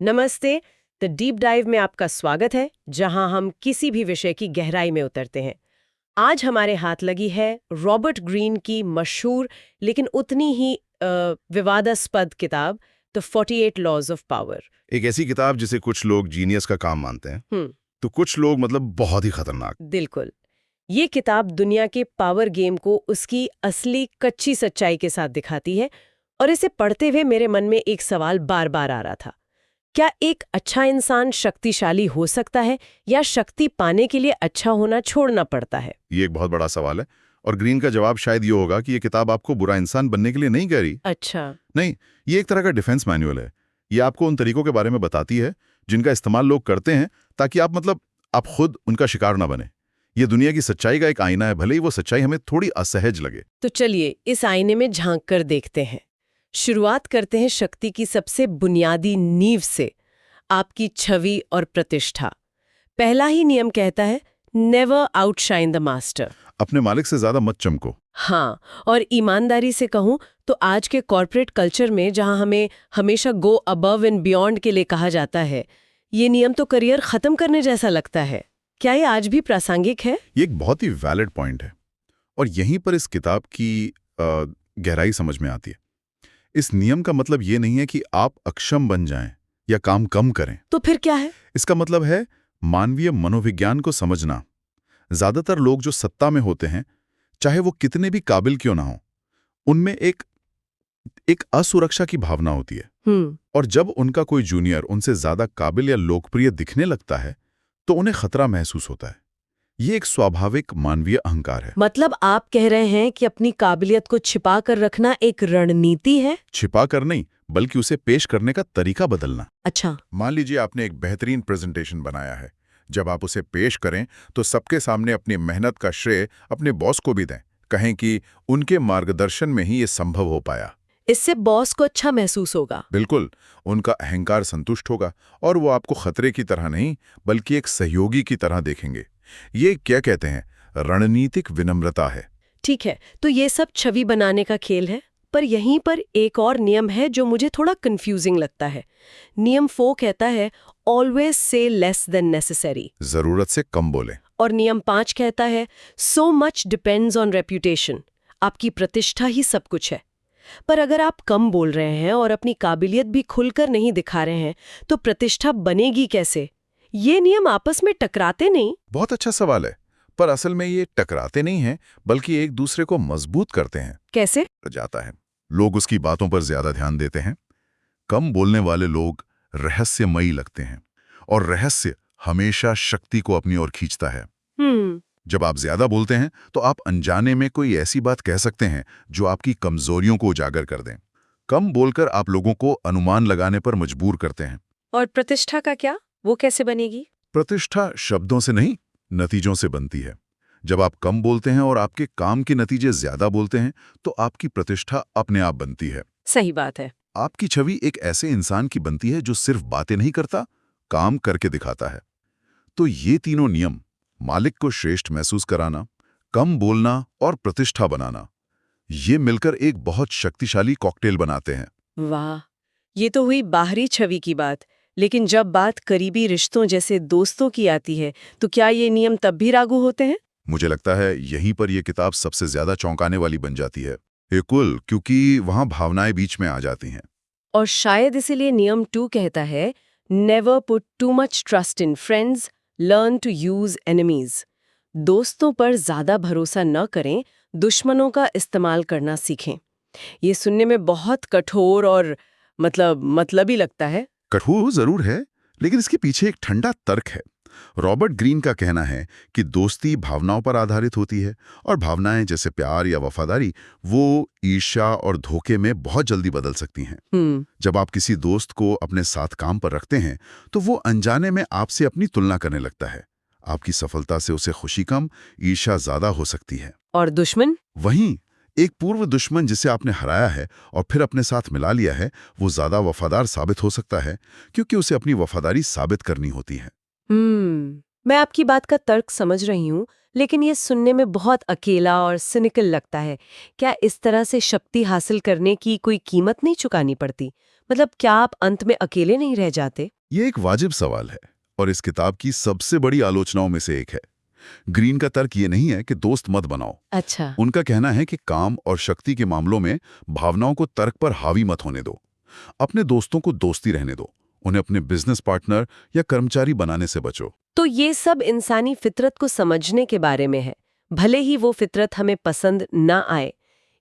नमस्ते। The deep dive में आपका स्वागत है, जहां हम किसी भी विषय की गहराई में उतरते हैं। आज हमारे हाथ लगी है रॉबर्ट ग्रीन की मशहूर लेकिन उतनी ही विवादास्पद किताब द 48 लॉज ऑफ पावर। एक ऐसी किताब जिसे कुछ लोग जीनियस का काम मानते हैं, हम्म। तो कुछ लोग मतलब बहुत ही खतरनाक। बिल्कुल। ये किताब दुनिया के पावर गेम को उसकी असली कच्ची सच्चाई के साथ दिखाती है, और इसे पढ़ते हुए मेरे मन में एक सवाल बार बार आ रहा था। क्या एक अच्छा इंसान शक्तिशाली हो सकता है, या शक्ति पाने के लिए अच्छा होना छोड़ना पड़ता है? ये एक बहुत बड़ा सवाल है, और ग्रीन का जवाब शायद ये होगा कि ये किताब आपको बुरा इंसान बनने के लिए नहीं कह रही। अच्छा। नहीं, ये एक तरह का डिफेंस मैनुअल है। ये आपको उन तरीकों के बारे में बताती है जिनका इस्तेमाल लोग करते हैं ताकि आप खुद उनका शिकार ना बने। ये दुनिया की सच्चाई का एक आईना है, भले ही वो सच्चाई हमें थोड़ी असहज लगे। तो चलिए इस आईने में झांक कर देखते हैं। शुरुआत करते हैं शक्ति की सबसे बुनियादी नींव से, आपकी छवि और प्रतिष्ठा। पहला ही नियम कहता है, नेवर आउटशाइन द मास्टर। अपने मालिक से ज्यादा मत चमको। हाँ, और ईमानदारी से कहूं तो आज के कॉर्पोरेट कल्चर में, जहां हमें हमेशा गो अबव एंड बियॉन्ड के लिए कहा जाता है, ये नियम तो करियर खत्म करने जैसा लगता है। क्या ये आज भी प्रासंगिक है? ये एक बहुत ही वैलिड पॉइंट है, और यहीं पर इस किताब की गहराई समझ में आती है। इस नियम का मतलब ये नहीं है कि आप अक्षम बन जाएं या काम कम करें। तो फिर क्या है? इसका मतलब है मानवीय मनोविज्ञान को समझना। ज्यादातर लोग जो सत्ता में होते हैं, चाहे वो कितने भी काबिल क्यों ना हो, उनमें एक असुरक्षा की भावना होती है। और जब उनका कोई जूनियर उनसे ज्यादा काबिल या लोकप्रिय दिखने लगता है, तो उन्हें खतरा महसूस होता है। ये एक स्वाभाविक मानवीय अहंकार है। मतलब आप कह रहे हैं कि अपनी काबिलियत को छिपा कर रखना एक रणनीति है? छिपा कर नहीं, बल्कि उसे पेश करने का तरीका बदलना। अच्छा। मान लीजिए आपने एक बेहतरीन प्रेजेंटेशन बनाया है। जब आप उसे पेश करें तो सबके सामने अपनी मेहनत का श्रेय अपने बॉस को भी दें। कहें कि उनके मार्गदर्शन में ही ये संभव हो पाया। इससे बॉस को अच्छा महसूस होगा। बिल्कुल, उनका अहंकार संतुष्ट होगा, और वो आपको खतरे की तरह नहीं, बल्कि एक सहयोगी की तरह देखेंगे। ये क्या कहते हैं, रणनीतिक विनम्रता है। ठीक है, तो ये सब छवि बनाने का खेल है, पर यहीं पर एक और नियम है जो मुझे थोड़ा कंफ्यूजिंग लगता है। नियम 4 कहता है, always say less than necessary. जरूरत से कम बोलें। और नियम 5 कहता है, so much depends on reputation. आपकी प्रतिष्ठा ही सब कुछ है। पर अगर आप कम बोल रहे हैं और अपनी काबिलियत भी खुलकर नहीं दिखा रहे हैं, तो प्रतिष्ठा बनेगी कैसे? ये नियम आपस में टकराते नहीं? बहुत अच्छा सवाल है, पर असल में ये टकराते नहीं हैं, बल्कि एक दूसरे को मजबूत करते हैं। कैसे? जाता है, लोग उसकी बातों पर ज्यादा ध्यान देते हैं। कम बोलने वाले लोग रहस्यमयी लगते हैं, और रहस्य हमेशा शक्ति को अपनी ओर खींचता है। जब आप ज्यादा बोलते हैं तो आप अनजाने में कोई ऐसी बात कह सकते हैं जो आपकी कमजोरियों को उजागर कर दें। कम बोलकर आप लोगों को अनुमान लगाने पर मजबूर करते हैं। और प्रतिष्ठा का क्या? वो कैसे बनेगी? प्रतिष्ठा शब्दों से नहीं, नतीजों से बनती है। जब आप कम बोलते हैं और आपके काम के नतीजे ज्यादा बोलते हैं, तो आपकी प्रतिष्ठा अपने आप बनती है। सही बात है। आपकी छवि एक ऐसे इंसान की बनती है जो सिर्फ बातें नहीं करता, काम करके दिखाता है। तो ये तीनों नियम, मालिक को श्रेष्ठ महसूस कराना, कम बोलना और प्रतिष्ठा बनाना, ये मिलकर एक बहुत शक्तिशाली कॉकटेल बनाते हैं। वाह, ये तो हुई बाहरी छवि की बात। लेकिन जब बात करीबी रिश्तों जैसे दोस्तों की आती है, तो क्या ये नियम तब भी लागू होते हैं? मुझे लगता है यहीं पर यह किताब सबसे ज्यादा चौंकाने वाली बन जाती है। बिल्कुल, क्योंकि वहां भावनाएं बीच में आ जाती हैं। और शायद इसीलिए नियम 2 कहता है, never put too much trust in friends, learn to use enemies. दोस्तों पर ज्यादा भरोसा न करें, दुश्मनों का इस्तेमाल करना सीखें। ये सुनने में बहुत कठोर और मतलबी लगता है। कठोर जरूर है, लेकिन इसके पीछे एक ठंडा तर्क है। रॉबर्ट ग्रीन का कहना है कि दोस्ती भावनाओं पर आधारित होती है, और भावनाएं जैसे प्यार या वफादारी, वो ईर्ष्या और धोखे में बहुत जल्दी बदल सकती हैं। जब आप किसी दोस्त को अपने साथ काम पर रखते हैं, तो वो अनजाने में आपसे अपनी तुलना करने लगता है। आपकी सफलता से उसे खुशी कम, ईर्ष्या ज्यादा हो सकती है। और दुश्मन? वहीं एक पूर्व दुश्मन जिसे आपने हराया है और फिर अपने साथ मिला लिया है, वो ज्यादा वफादार साबित हो सकता है, क्योंकि उसे अपनी वफादारी साबित करनी होती है। मैं आपकी बात का तर्क समझ रही हूँ, लेकिन ये सुनने में बहुत अकेला और सिनिकल लगता है। क्या इस तरह से शक्ति हासिल करने की कोई कीमत नहीं चुकानी पड़ती? मतलब क्या आप अंत में अकेले नहीं रह जाते? ये एक वाजिब सवाल है और इस किताब की सबसे बड़ी आलोचनाओं में से एक है। ग्रीन का तर्क ये नहीं है कि दोस्त मत बनाओ। अच्छा। उनका कहना है कि काम और शक्ति के मामलों में भावनाओं को तर्क पर हावी मत होने दो। अपने दोस्तों को दोस्ती रहने दो, उन्हें अपने बिजनेस पार्टनर या कर्मचारी बनाने से बचो। तो ये सब इंसानी फितरत को समझने के बारे में है, भले ही वो फितरत हमें पसंद ना आए।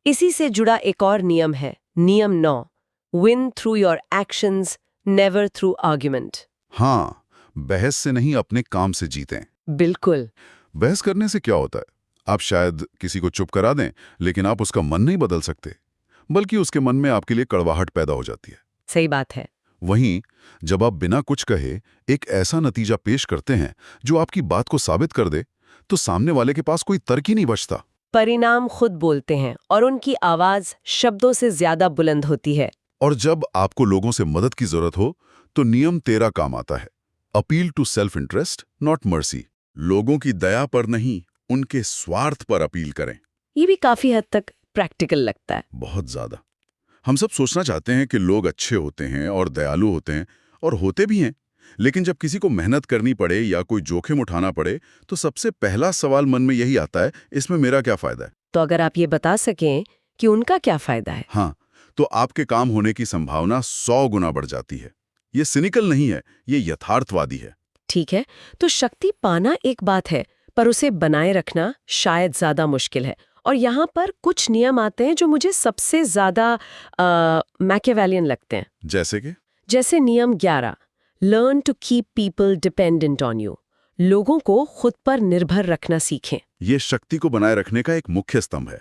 इसी से जुड़ा एक और नियम है, नियम 9, win through your actions, never through argument. हाँ, बहस से नहीं अपने काम से जीतें। बिल्कुल। बहस करने से क्या होता है? आप शायद किसी को चुप करा दें, लेकिन आप उसका मन नहीं बदल सकते, बल्कि उसके मन में आपके लिए कड़वाहट पैदा हो जाती है। सही बात है। वहीं जब आप बिना कुछ कहे एक ऐसा नतीजा पेश करते हैं जो आपकी बात को साबित कर दे, तो सामने वाले के पास कोई तर्क ही नहीं बचता। परिणाम खुद बोलते हैं और उनकी आवाज शब्दों से ज्यादा बुलंद होती है। और जब आपको लोगों से मदद की जरूरत हो, तो नियम 13 काम आता है। Appeal to self interest not mercy. लोगों की दया पर नहीं, उनके स्वार्थ पर अपील करें। ये भी काफी हद तक प्रैक्टिकल लगता है। बहुत ज्यादा। हम सब सोचना चाहते हैं कि लोग अच्छे होते हैं और दयालु होते हैं, और होते भी हैं, लेकिन जब किसी को मेहनत करनी पड़े या कोई जोखिम उठाना पड़े, तो सबसे पहला सवाल मन में यही आता है, इसमें मेरा क्या फायदा है? तो अगर आप ये बता सकें कि उनका क्या फायदा है। हाँ, तो आपके काम होने की संभावना 100 गुना बढ़ जाती है। ये सिनिकल नहीं है, ये यथार्थवादी है। ठीक है, तो शक्ति पाना एक बात है, पर उसे बनाए रखना शायद ज्यादा मुश्किल है। और यहाँ पर कुछ नियम आते हैं जो मुझे सबसे ज्यादा मैकियावेलियन लगते हैं। जैसे नियम 11, learn to keep people dependent on you. लोगों को खुद पर निर्भर रखना सीखें। ये शक्ति को बनाए रखने का एक मुख्य स्तंभ है।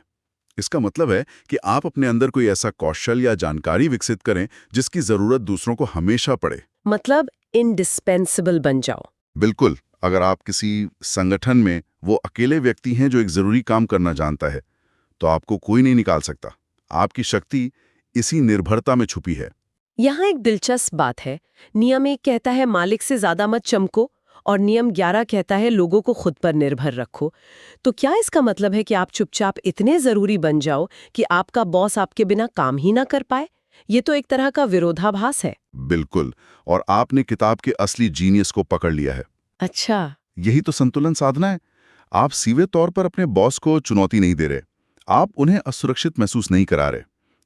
इसका मतलब है कि आप अपने अंदर कोई ऐसा कौशल या जानकारी विकसित करें जिसकी जरूरत दूसरों को हमेशा पड़े। मतलब इंडिस्पेंसिबल बन जाओ। बिल्कुल। अगर आप किसी संगठन में वो अकेले व्यक्ति हैं जो एक जरूरी काम करना जानता है, तो आपको कोई नहीं निकाल सकता। आपकी शक्ति इसी निर्भरता में छुपी है। यहाँ एक दिलचस्प बात है, नियम 1 कहता है मालिक से ज्यादा मत चमको, और नियम 11 कहता है लोगों को खुद पर निर्भर रखो। तो क्या इसका मतलब है कि आप चुपचाप इतने जरूरी बन जाओ कि आपका बॉस आपके बिना काम ही ना कर पाए? ये तो एक तरह का विरोधाभास है। बिल्कुल। और आपने किताब के असली जीनियस को पकड़ लिया है। अच्छा। यही तो संतुलन साधना है। आप सीधे तौर पर अपने बॉस को चुनौती नहीं दे रहे, आप उन्हें असुरक्षित महसूस नहीं करा रहे,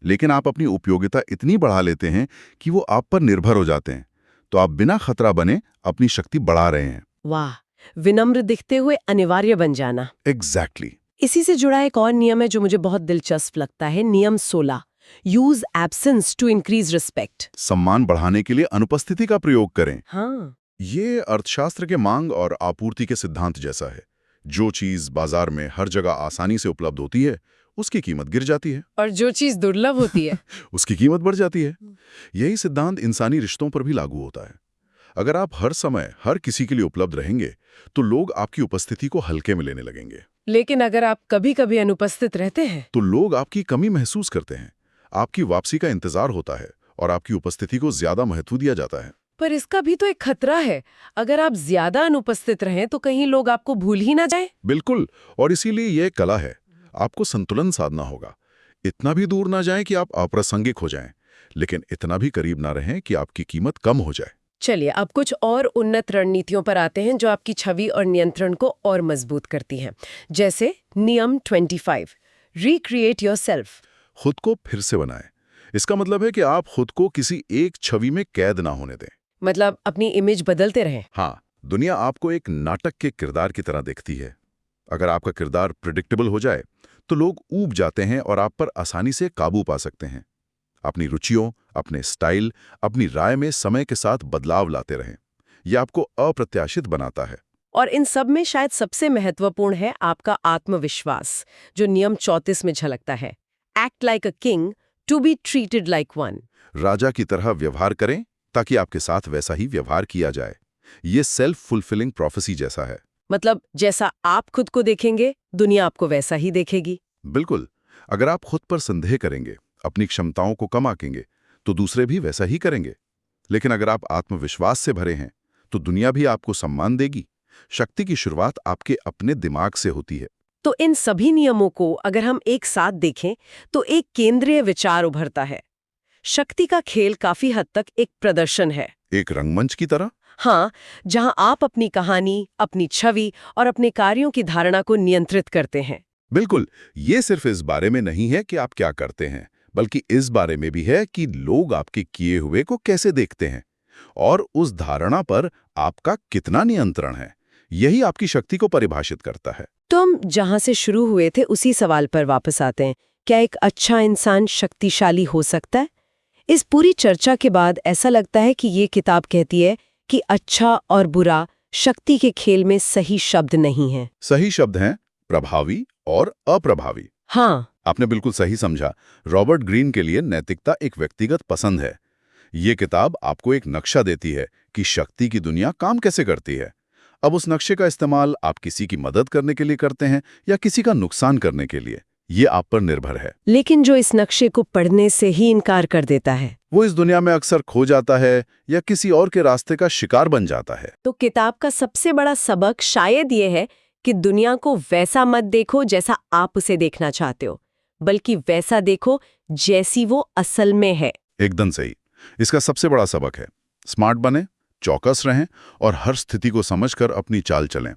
लेकिन आप अपनी उपयोगिता इतनी बढ़ा लेते हैं कि वो आप पर निर्भर हो जाते हैं। तो आप बिना खतरा बने अपनी शक्ति बढ़ा रहे हैं। वाह, विनम्र दिखते हुए अनिवार्य बन जाना। एग्जैक्टली। इसी से जुड़ा एक और नियम है जो मुझे बहुत दिलचस्प लगता है, नियम 16, use absence to increase respect. सम्मान बढ़ाने के लिए अनुपस्थिति का प्रयोग करें। हाँ। ये अर्थशास्त्र के मांग और आपूर्ति के सिद्धांत जैसा है। जो चीज बाजार में हर जगह आसानी से उपलब्ध होती है, उसकी कीमत गिर जाती है, और जो चीज दुर्लभ होती है उसकी कीमत बढ़ जाती है। यही सिद्धांत इंसानी रिश्तों पर भी लागू होता है। अगर आप हर समय हर किसी के लिए उपलब्ध रहेंगे, तो लोग आपकी उपस्थिति को हल्के में लेने लगेंगे। लेकिन अगर आप कभी-कभी अनुपस्थित रहते हैं, तो लोग आपकी कमी महसूस करते हैं, आपकी वापसी का इंतजार होता है और आपकी उपस्थिति को ज्यादा महत्व दिया जाता है। पर इसका भी तो एक खतरा है, अगर आप ज्यादा अनुपस्थित रहें तो कहीं लोग आपको भूल ही ना जाएं। बिल्कुल। और इसीलिए यह कला है, आपको संतुलन साधना होगा। इतना भी दूर ना जाएं कि आप अप्रासंगिक हो जाएं, लेकिन इतना भी करीब ना रहें कि आपकी कीमत कम हो जाए। चलिए अब कुछ और उन्नत रणनीतियों पर आते हैं जो आपकी छवि और नियंत्रण को और मजबूत करती हैं। जैसे नियम 25, रिक्रिएट योरसेल्फ। खुद को फिर से बनाएं। इसका मतलब है कि आप खुद को किसी एक छवि में कैद ना होने दें। मतलब अपनी इमेज बदलते रहें। हाँ, दुनिया आपको एक नाटक के किरदार की तरह देखती है। अगर आपका किरदार प्रिडिक्टेबल हो जाए, तो लोग ऊब जाते हैं और आप पर आसानी से काबू पा सकते हैं। अपनी रुचियों, अपने स्टाइल, अपनी राय में समय के साथ बदलाव लाते रहें। यह आपको अप्रत्याशित बनाता है। और इन सब में शायद सबसे महत्वपूर्ण है आपका आत्मविश्वास, जो नियम 34 में झलकता है। Act like a king to be treated like one. राजा की तरह व्यवहार करें ताकि आपके साथ वैसा ही व्यवहार किया जाए। ये सेल्फ फुलफिलिंग प्रोफेसी जैसा है। मतलब जैसा आप खुद को देखेंगे, दुनिया आपको वैसा ही देखेगी। बिल्कुल। अगर आप खुद पर संदेह करेंगे, अपनी क्षमताओं को कम आंकेंगे, तो दूसरे भी वैसा ही करेंगे। लेकिन अगर आप आत्मविश्वास से भरे हैं, तो दुनिया भी आपको सम्मान देगी। शक्ति की शुरुआत आपके अपने दिमाग से होती है। तो इन सभी नियमों को अगर हम एक साथ देखें, तो एक केंद्रीय विचार उभरता है। शक्ति का खेल काफी हद तक एक प्रदर्शन है। एक रंगमंच की तरह? हाँ, जहां आप अपनी कहानी, अपनी छवि और अपने कार्यों की धारणा को नियंत्रित करते हैं। बिल्कुल, ये सिर्फ इस बारे में नहीं है कि आप क्या करते हैं, बल्कि इस बारे में भी है कि लोग आपके किए हुए को कैसे देखते हैं और उस धारणा पर आपका कितना नियंत्रण है। यही आपकी शक्ति को परिभाषित करता है। तो हम जहां से शुरू हुए थे उसी सवाल पर वापस आते हैं। क्या एक अच्छा इंसान शक्तिशाली हो सकता है? इस पूरी चर्चा के बाद ऐसा लगता है कि ये किताब कहती है कि अच्छा और बुरा शक्ति के खेल में सही शब्द नहीं है। सही शब्द हैं प्रभावी और अप्रभावी। हाँ, आपने बिल्कुल सही समझा। रॉबर्ट ग्रीन के लिए नैतिकता एक व्यक्तिगत पसंद है। ये किताब आपको एक नक्शा देती है कि शक्ति की दुनिया काम कैसे करती है। अब उस नक्शे का इस्तेमाल आप किसी की मदद करने के लिए करते हैं या किसी का नुकसान करने के लिए, ये आप पर निर्भर है। लेकिन जो इस नक्शे को पढ़ने से ही इनकार कर देता है, वो इस दुनिया में अक्सर खो जाता है या किसी और के रास्ते का शिकार बन जाता है। तो किताब का सबसे बड़ा सबक शायद ये है कि दुनिया को वैसा मत देखो जैसा आप उसे देखना चाहते हो, बल्कि वैसा देखो जैसी वो असल में है। एकदम सही। इसका सबसे बड़ा सबक है स्मार्ट बने, चौकस रहें और हर स्थिति को समझकर अपनी चाल चलें।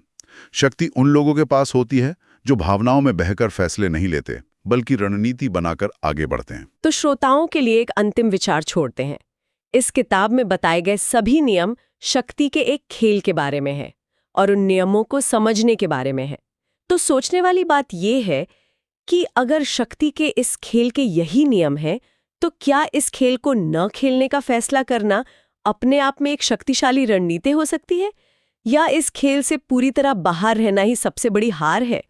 शक्ति उन लोगों के पास होती है जो भावनाओं में बहकर फैसले नहीं लेते, बल्कि रणनीति बनाकर आगे बढ़ते हैं। तो श्रोताओं के लिए एक अंतिम विचार छोड़ते हैं। इस किताब में बताए गए सभी नियम शक्ति के एक खेल के बारे में है और उन नियमों को समझने के बारे में है। तो सोचने वाली बात यह है कि अगर शक्ति के इस खेल के यही नियम हैं, तो क्या इस खेल को न खेलने का फैसला करना अपने आप में एक शक्तिशाली रणनीति हो सकती है, या इस खेल से पूरी तरह बाहर रहना ही सबसे बड़ी हार है?